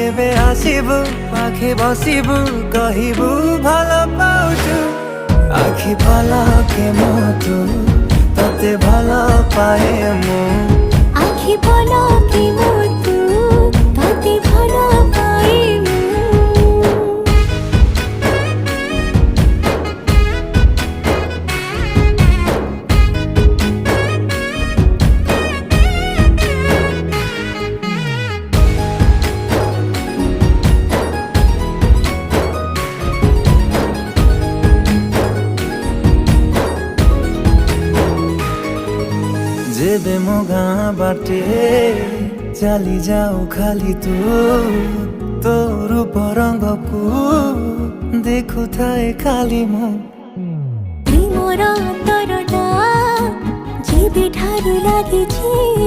কেবে আসিবু পাখি বসিবু কহিবু ভাল পাউছু আখি পলকে মতু ততে ভাল পায়ে মু আখি পলকে মতু ততে ভাল পায়ে মু जेबे मो गाँ बाटे चली जाऊ खाली तू तो रूप रंग को देखु थाए खाली मो प्रेमर अंतरटा जेबे ठारू लागिछि